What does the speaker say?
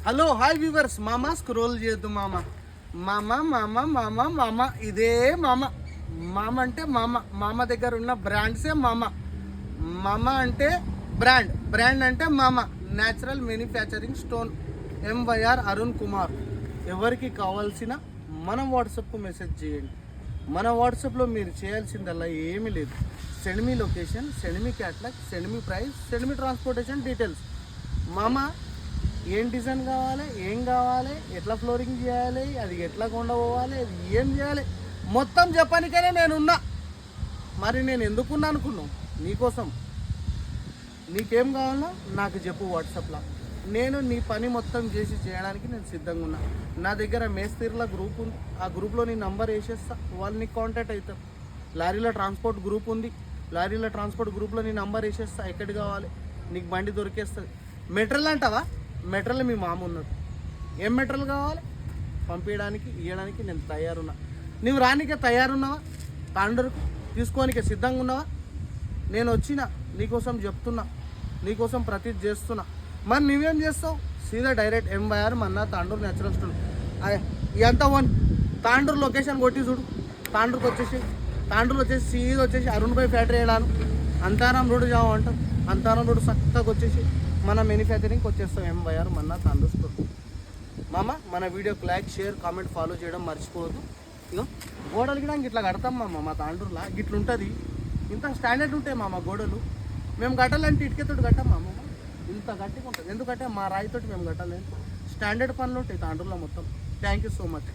Hello hi viewers. మామ scroll చేయొద్దు మామ. మామ మామ మామ మామ ఇదే మామ. మామ అంటే మామ. మామ దగ్గర ఉన్న బ్రాండ్సే మామ. మామ అంటే బ్రాండ్, బ్రాండ్ అంటే మామ. Natural manufacturing stone. MYR Arun Kumar. ఎవరికి కావాల్సిన మన వాట్సాప్కు మెసేజ్ చేయండి. మన వాట్సాప్లో మీరు చేయాల్సిందల్లా ఏమీ లేదు. Send me location, send me catalogue, send me price, send me transportation details. మామ ఏం డిజైన్ కావాలి, ఏం కావాలి, ఎట్లా ఫ్లోరింగ్ చేయాలి, అది ఎట్లా కొండ పోవాలి, అది ఏం చేయాలి మొత్తం చెప్పడానికనే నేనున్నా. మరి నేను ఎందుకున్నా అనుకున్నావు? నీకోసం. నీకేం కావాలో నాకు చెప్పు వాట్సాప్లో. నేను నీ పని మొత్తం చేసి చేయడానికి నేను సిద్ధంగా ఉన్నా. నా దగ్గర మేస్త్రీల గ్రూప్ ఉంది. ఆ గ్రూప్లో నీ నంబర్ వేసేస్తా, వాళ్ళు నీకు కాంటాక్ట్ అవుతారు. లారీల ట్రాన్స్పోర్ట్ గ్రూప్ ఉంది. లారీల ట్రాన్స్పోర్ట్ గ్రూప్లో నీ నంబర్ వేసేస్తా. ఎక్కడికి కావాలి నీకు బండి దొరికేస్తుంది. మెటీరియల్ అంటావా? మెటీరియల్ మీ మామ ఉన్నాడు. ఏం మెటీరియల్ కావాలి పంపించడానికి ఇవ్వడానికి నేను తయారున్నా. నువ్వు రానికే తయారున్నావా? తాండూరుకు తీసుకోనికే సిద్ధంగా ఉన్నావా? నేను వచ్చిన నీకోసం చెప్తున్నా, నీకోసం ప్రతిదీ చేస్తున్నా. మరి నువ్వేం చేస్తావు? సీదా డైరెక్ట్ ఎంవైఆర్ మన్నా తాండూరు న్యాచురల్ స్టోన్. ఎంత వన్ తాండూరు లొకేషన్ కొట్టి చూడు. తాండూరుకి వచ్చేసి, తాండూరు వచ్చేసి సీదా వచ్చేసి అరుణ్ భాయ్ ఫ్యాక్టరీ వేయడాను. అంతారం రోడ్డు జావ అంటారు. అంతారం రోడ్డు చక్కగా వచ్చేసి మన మ్యానుఫ్యాక్చరింగ్కి వచ్చేస్తాం. ఎంవైఆర్ మన్నా తాండూరు స్టోన్. మామ మన వీడియోకి లైక్, షేర్, కామెంట్, ఫాలో చేయడం మర్చిపోవద్దు. ఇగో గోడలు కూడా ఇట్లా కడతాం మామ. మా తాండూరులో గిట్ల ఉంటుంది. ఇంత స్టాండర్డ్ ఉంటాయి మామ గోడలు. మేము కట్టాలంటే ఇటుకతోటి కట్టాం మామ. ఇంత గట్టిగా ఉంటుంది. ఎందుకంటే మా రాయితోటి మేము కట్టాలి. స్టాండర్డ్ పనులు ఉంటాయి తాండూరులో మొత్తం. Thank you so much.